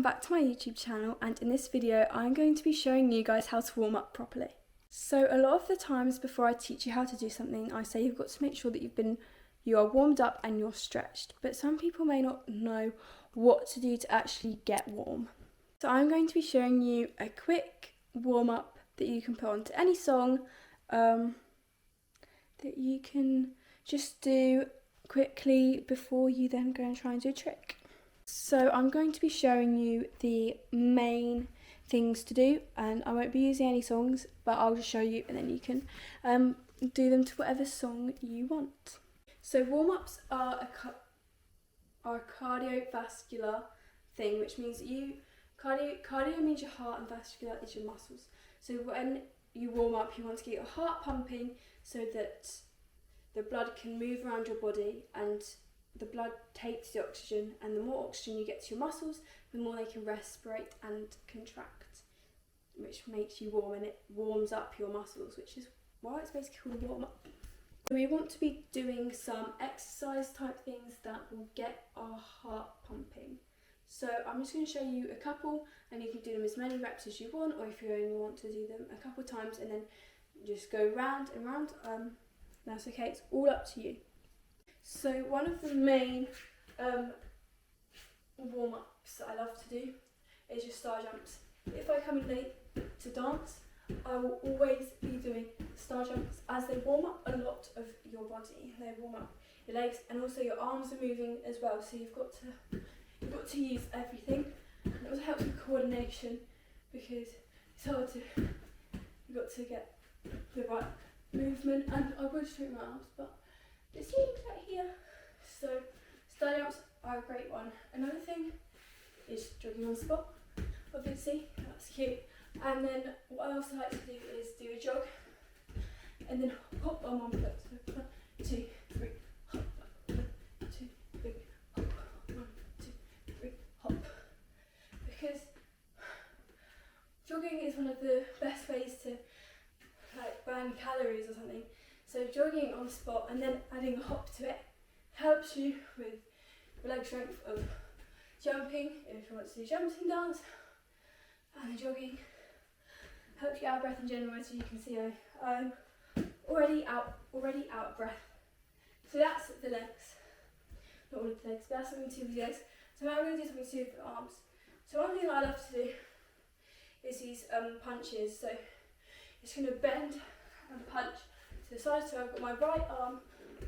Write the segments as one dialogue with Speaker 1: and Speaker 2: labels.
Speaker 1: back to my YouTube channel, and in this video I'm going to be showing you guys how to warm up properly. So a lot of the times before I teach you how to do something, I say you've got to make sure that you are warmed up and you're stretched, but some people may not know what to do to actually get warm. So I'm going to be showing you a quick warm up that you can put onto any song that you can just do quickly before you then go and try and do a trick. So I'm going to be showing you the main things to do, and I won't be using any songs, but I'll just show you and then you can do them to whatever song you want. So warm-ups are a cardiovascular thing, which means cardio means your heart and vascular is your muscles. So when you warm up, you want to get your heart pumping so that the blood can move around your body and the blood takes the oxygen, and the more oxygen you get to your muscles, the more they can respirate and contract, which makes you warm, and it warms up your muscles, which is why it's basically called a warm up. We want to be doing some exercise type things that will get our heart pumping. So I'm just going to show you a couple, and you can do them as many reps as you want, or if you only want to do them a couple times and then just go round and round, that's okay, it's all up to you. So one of the main warm-ups that I love to do is your star jumps. If I come in late to dance, I will always be doing star jumps, as they warm up a lot of your body. They warm up your legs, and also your arms are moving as well, so you've got to use everything. And it also helps with coordination, because it's hard to, you've got to get the right movement, and I would straighten my arms, but it seems right here. So star jumps are a great one. Another thing is jogging on the spot, obviously, that's cute. And then what I also like to do is do a jog and then hop on one foot. So 1, 2, 3, hop, 1, 2, 3, hop, 1, 2, 3, hop. Because jogging is one of the best ways to burn calories or something. So jogging on the spot and then adding a hop to it helps you with the leg strength of jumping, if you want to do jumping dance, and the jogging helps you out of breath in general. As you can see, I'm already out of breath. So that's the legs, not all of the legs, but that's something to do with the legs. So now I'm going to do something to do with the arms. So one thing I love to do is these punches. So it's going to bend and punch to the side, so I've got my right arm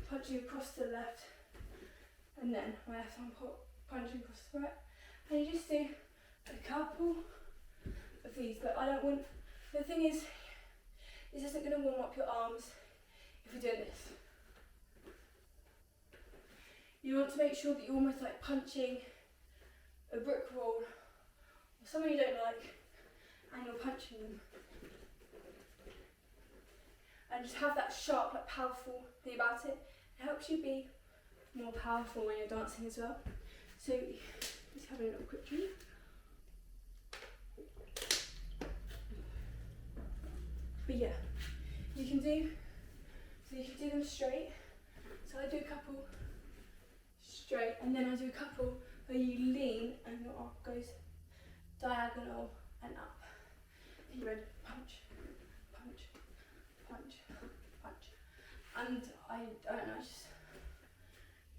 Speaker 1: punching across to the left, and then my left arm punching across to the right, and you just do a couple of these. But I don't want, the thing is, this isn't going to warm up your arms if you're doing this. You want to make sure that you're almost like punching a brick wall or someone you don't like, and you're punching them. And just have that sharp, powerful thing about it. It helps you be more powerful when you're dancing as well. So let's have a little quick drill. But yeah, you can do them straight. So I do a couple straight, and then I do a couple where you lean and your arm goes diagonal and up. Are you ready? Punch, punch, punch, punch. And I don't know, I just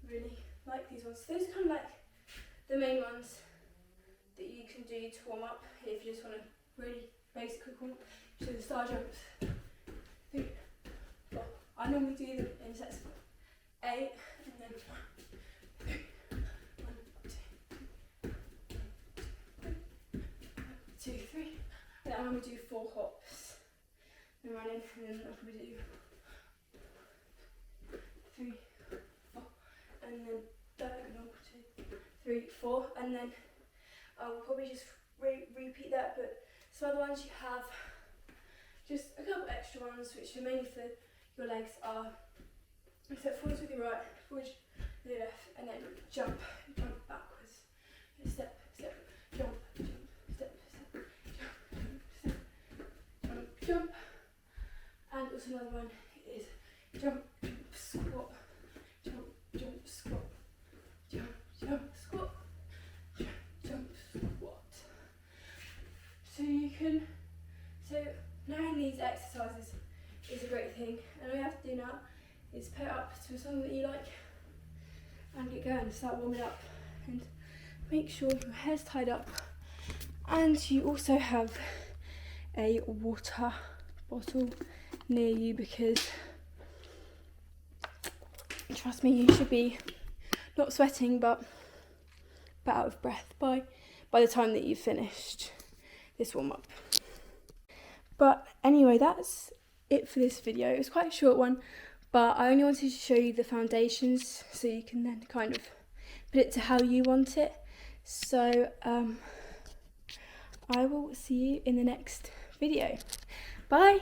Speaker 1: really like these ones. So those are kind of like the main ones that you can do to warm up if you just want a really basic warm up. So the star jumps, 3, 4. I normally do them in sets of 8, and then 1, 2, 3. And I normally do 4 hops. And running, and then I'll probably do 3, 4, and then diagonal, 2, 3, 4, and then I'll probably just repeat that. But some other ones you have just a couple extra ones, which are mainly for your legs, are step forwards with your right, forwards with your left, and then jump backwards. Step, step, jump, jump, step, step, jump, jump, step, jump. And also another one is jump, jump, squat, jump, jump, squat, jump, jump, squat, jump, jump, squat. can, so knowing these exercises is a great thing, and all you have to do now is put it up to a song that you like and get going, start warming up, and make sure your hair's tied up, and you also have a water bottle near you, because trust me, you should be not sweating but out of breath by the time that you've finished this warm up. But anyway, that's it for this video. It was quite a short one, but I only wanted to show you the foundations so you can then kind of put it to how you want it. So I will see you in the next video. Bye!